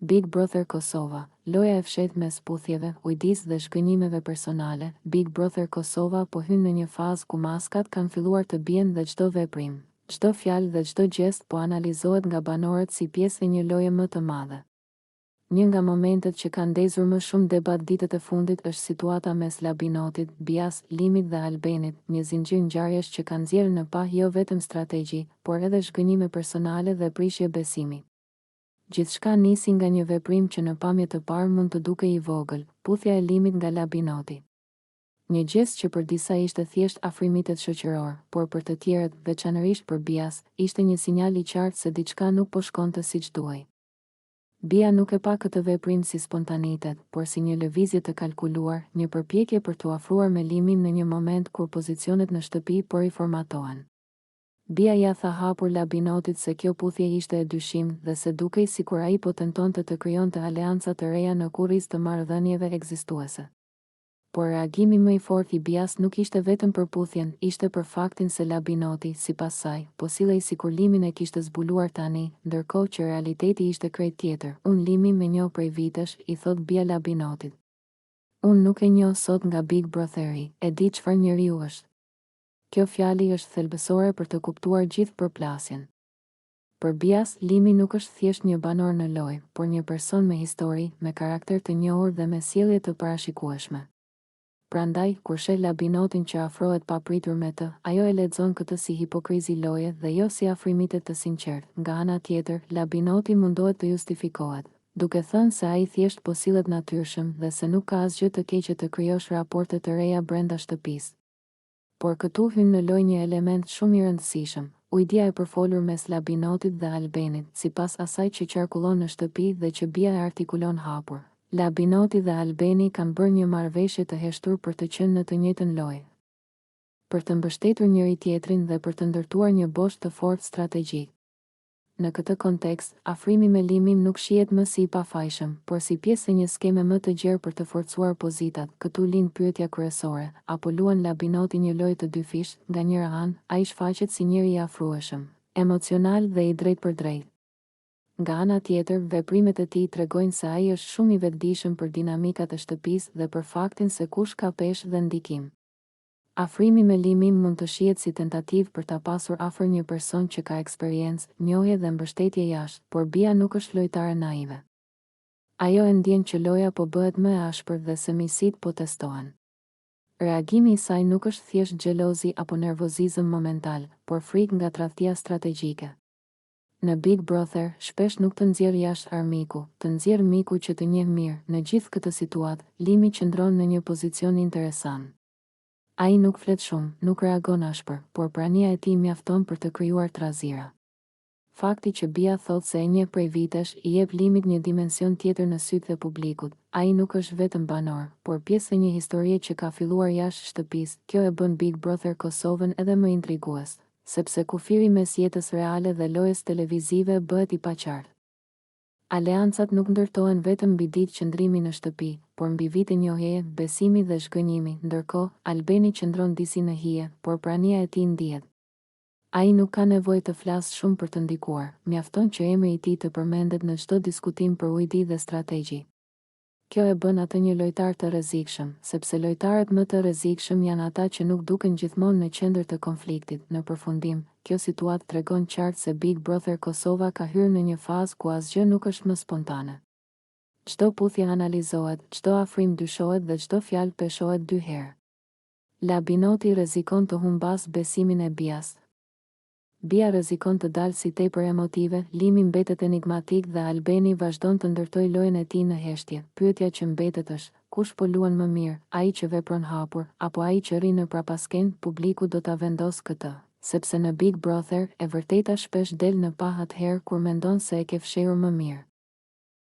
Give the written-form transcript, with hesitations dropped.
Big Brother Kosova, loja e fshehtë mes puthjeve, ujdis dhe shkënjimeve personale. Big Brother Kosova po hyn në një fazë ku maskat kanë filluar të bien dhe çdo veprim, çdo fjalë dhe çdo gjest po analizohet nga banorët si pjesë e një loje më të madhe. Një nga momentet që kanë ndezur më shumë debat ditët e fundit është situata mes Labinotit, Bias, Limit dhe Albenit, një zinxhir ngjarjesh që kanë nxjerrë në pa jo vetëm strategji, por edhe shkënjime personale dhe prishje besimi. Gjithçka nisi nga një veprim që në pamje të parë mund të duke i vogël, puthja e Limit nga Labinoti. Një gjest që për disa ishte thjesht afrimitet shoqëror, por për të tjerët, veçanërisht për Bias, ishte një sinjal i qartë se diçka nuk po shkonte siç duhej. Bia nuk e pa këtë veprim si spontanitet, por si një lëvizje të kalkuluar, një përpjekje për t'u afruar me Limin në një moment kur pozicionet në shtëpi po i formatohen. Bia ja tha hapur Labinotit se kjo puthje ishte e dyshim dhe se dukej sikur ai po tentonte të krijonte aleanca të reja në kurriz të marrëdhënieve ekzistuese. Por reagimi më i fortë i Bias nuk ishte vetëm për puthjen, ishte për faktin se Labinoti, sipas saj, po sillej sikur Limin e kishte zbuluar tani, ndërkohë që realiteti ishte krejt tjetër. Unë Limin me njoh prej vitesh, i thot Bia Labinotit. Unë nuk e njoh sot nga Big Brotheri, e di çfarë njeriu është. Kjo fjali është thelbësore për të kuptuar gjithë përplasjen. Për Bias, Limi nuk është thjesht një banor në lojë, por një person me histori, me karakter të njohur dhe me sjellje të parashikueshme. Prandaj, kur sheh Labinotin që afrohet papritur me të, ajo e lexon këtë si hipokrizi loje dhe jo si afrimitet të sinqert. Nga ana tjetër, Labinoti mundohet të justifikohet, duke thënë se ai thjesht po sillet natyrshëm dhe se nuk ka asgjë të keqe të krijosh raporte të reja brenda shtëpisë. Por këtu hyn në lojë një element shumë i rëndësishëm, ujdia e përfolur mes Labinotit dhe Albenit, sipas asaj që qarkullon në shtëpi dhe që Bia e artikulon hapur. Labinoti dhe Albeni kanë bërë një marrëveshje të heshtur për të qenë në të njëjtën lojë, për të mbështetur njëri tjetrin dhe për të ndërtuar një bosh të fortë strategjik. Në këtë kontekst, afrimi me Limin nuk shihet më si i pafajshëm, por si pjesë e një skeme më të gjerë për të forcuar pozitat. Këtu lind pyetja kryesore, apo luan Labinoti një lojë të dyfish? Nga njëra anë, ai shfaqet si njeri i afrueshëm, emocional dhe i drejtë për drejtë. Nga ana tjetër, veprimet e tij tregojnë se ai është shumë i vetëdijshëm për dinamikat e shtëpisë dhe për faktin se kush ka peshë dhe ndikim. Afrimi me Limin mund të shihet si tentativë për ta pasur afër një person që ka eksperiencë, njohje dhe mbështetje jashtë, por Bia nuk është lojtare naive. Ajo e ndjen që loja po bëhet më e ashpër dhe se misit po testohen. Reagimi i saj nuk është thjesht xhelozi apo nervozizëm momental, por frikë nga tradhtia strategjike. Në Big Brother, shpesh nuk të nxjerr jashtë armiku, të nxjerr miku që të njeh mirë. Në gjithë këtë situatë, Limi qëndron në një pozicion interesant. Ai nuk flet shumë, nuk reagon ashpër, por prania e tij mjafton për të krijuar trazira. Fakti që Bia thot se e njeh prej vitesh i jep Limit një dimension tjetër në sytë e publikut. Ai nuk është vetëm banor, por pjesë e një historie që ka filluar jashtë shtëpisë. Kjo e bën Big Brother Kosovën edhe më intrigues, sepse kufiri mes jetës reale dhe lojës televizive bëhet i paqartë. Aleancat nuk ndërtohen vetëm mbi ditë qëndrimi në shtëpi, por mbi vite njohjeje, besimi dhe shkënjimi. Ndërkohë, Albeni qëndron disi në hije, por prania e tij ndihet. Ai nuk ka nevojë të flasë shumë për të ndikuar, mjafton që emri i tij të përmendet në çdo diskutim për ujdi dhe strategji. Kjo e bën atë një lojtar të rrezikshëm, sepse lojtarët më të rrezikshëm janë ata që nuk duken gjithmonë në qendër të konfliktit. Në përfundim, kjo situatë tregon qartë se Big Brother Kosova ka hyrë në një fazë ku asgjë nuk është më spontane. Çdo puthje analizohet, çdo afrim dyshohet dhe çdo fjalë peshohet dy herë. Labinoti rrezikon të humbas besimin e Bias. Bia rrezikon të dalë si tepër emotive, Limi mbetet enigmatik dhe Albeni vazhdon të ndërtojë lojën e tij në heshtje. Pyetja që mbetet është, kush po luan më mirë, ai që vepron hapur, apo ai që rri në prapaskenë? Publiku do ta vendosë këtë, sepse në Big Brother, e vërteta shpesh del në pa atëherë kur mendon se e ke fshehur më mirë.